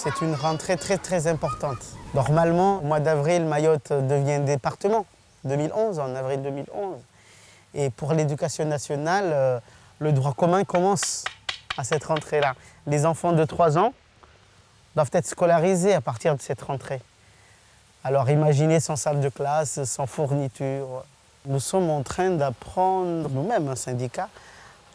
C'est une rentrée très très importante. Normalement, au mois d'avril, Mayotte devient département, 2011, en avril 2011. Et pour l'éducation nationale, le droit commun commence à cette rentrée-là. Les enfants de 3 ans doivent être scolarisés à partir de cette rentrée. Alors imaginez sans salle de classe, sans fourniture. Nous sommes en train d'apprendre, nous-mêmes, un syndicat,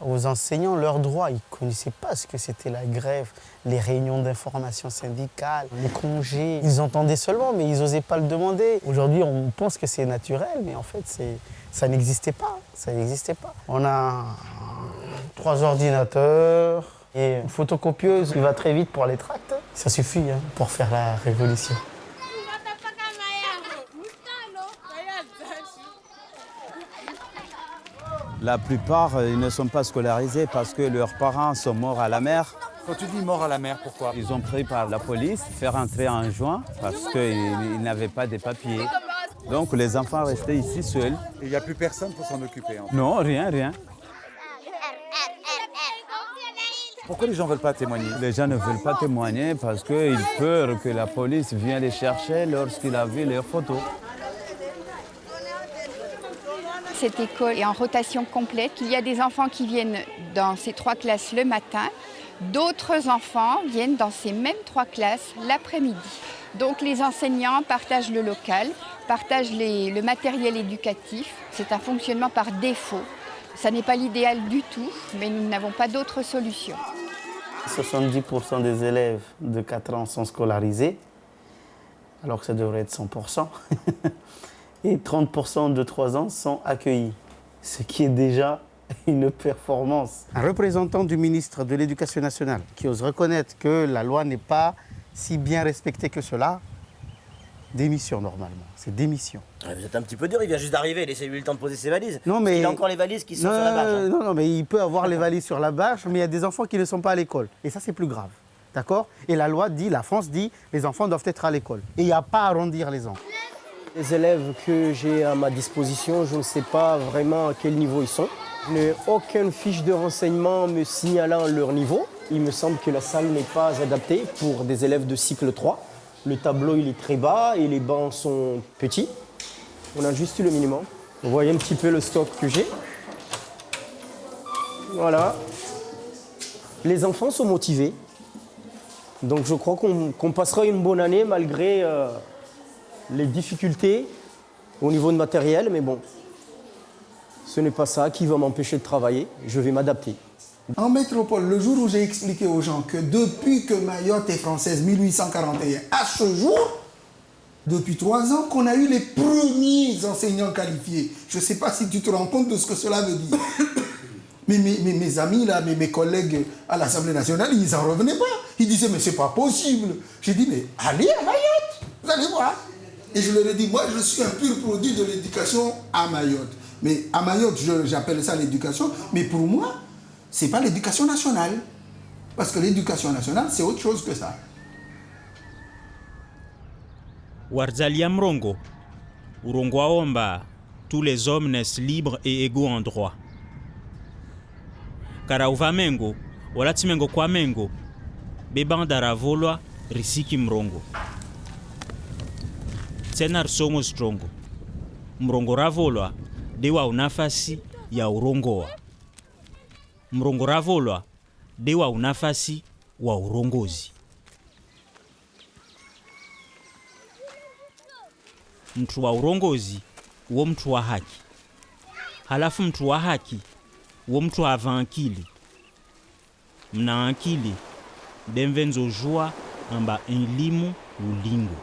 aux enseignants leurs droits. Ils ne connaissaient pas ce que c'était la grève, les réunions d'information syndicale, les congés. Ils entendaient seulement, mais ils n'osaient pas le demander. Aujourd'hui, on pense que c'est naturel, mais en fait, ça n'existait pas. Ça n'existait pas. On a 3 ordinateurs et une photocopieuse qui va très vite pour les tracts. Ça suffit pour faire la révolution. La plupart, ils ne sont pas scolarisés parce que leurs parents sont morts à la mer. Quand tu dis mort à la mer, pourquoi? Ils ont pris par la police, faire entrer en juin parce qu'ils n'avaient pas de papiers. Donc les enfants restaient ici seuls. Et il n'y a plus personne pour s'en occuper. En fait. Non, rien. Pourquoi les gens ne veulent pas témoigner? Les gens ne veulent pas témoigner parce qu'ils ont peur que la police vienne les chercher lorsqu'il a vu leurs photos. Cette école est en rotation complète. Il y a des enfants qui viennent dans ces 3 classes le matin. D'autres enfants viennent dans ces mêmes 3 classes l'après-midi. Donc les enseignants partagent le local, partagent le matériel éducatif. C'est un fonctionnement par défaut. Ça n'est pas l'idéal du tout, mais nous n'avons pas d'autre solution. 70% des élèves de 4 ans sont scolarisés, alors que ça devrait être 100%. Et 30% de 3 ans sont accueillis, ce qui est déjà une performance. Un représentant du ministre de l'Éducation nationale qui ose reconnaître que la loi n'est pas si bien respectée que cela, démission normalement, c'est démission. Vous êtes un petit peu dur, il vient juste d'arriver, laissez-lui le temps de poser ses valises. Non, mais... Il a encore les valises qui sont sur la bâche. Non, mais il peut avoir les valises sur la bâche, mais il y a des enfants qui ne sont pas à l'école. Et ça, c'est plus grave, d'accord? Et la loi dit, la France dit, les enfants doivent être à l'école. Et il n'y a pas à arrondir les ans. Les élèves que j'ai à ma disposition, je ne sais pas vraiment à quel niveau ils sont. Je n'ai aucune fiche de renseignement me signalant leur niveau. Il me semble que la salle n'est pas adaptée pour des élèves de cycle 3. Le tableau il est très bas et les bancs sont petits. On a juste le minimum. Vous voyez un petit peu le stock que j'ai. Voilà. Les enfants sont motivés. Donc je crois qu'on passera une bonne année malgré... les difficultés au niveau de matériel, mais bon, ce n'est pas ça qui va m'empêcher de travailler, je vais m'adapter. En métropole, le jour où j'ai expliqué aux gens que depuis que Mayotte est française, 1841, à ce jour, depuis 3 ans, qu'on a eu les premiers enseignants qualifiés. Je ne sais pas si tu te rends compte de ce que cela veut dire. Mais mes amis, là, mes collègues à l'Assemblée nationale, ils n'en revenaient pas. Ils disaient, mais c'est pas possible. J'ai dit, mais allez à Mayotte, vous allez voir. Et je leur ai dit, moi, je suis un pur produit de l'éducation à Mayotte. Mais à Mayotte, j'appelle ça l'éducation. Mais pour moi, ce n'est pas l'éducation nationale. Parce que l'éducation nationale, c'est autre chose que ça. Warzalia Mrongo. Urongwa Omba. Tous les hommes naissent libres et égaux en droit. Karauva Mengo. Walatimengo kwa Mengo. Bebandara volwa risiki Mrongo. Tena somo strongo. Mrongo ravolwa dewa unafasi ya urongoa. Mrongo ravolwa dewa unafasi wa urongozi. Mtu wa urongozi uo mtu wa haki. Halafu mtu wa haki uo mtu ava akili. Mna akili demvenzo jua amba elimu ulingo.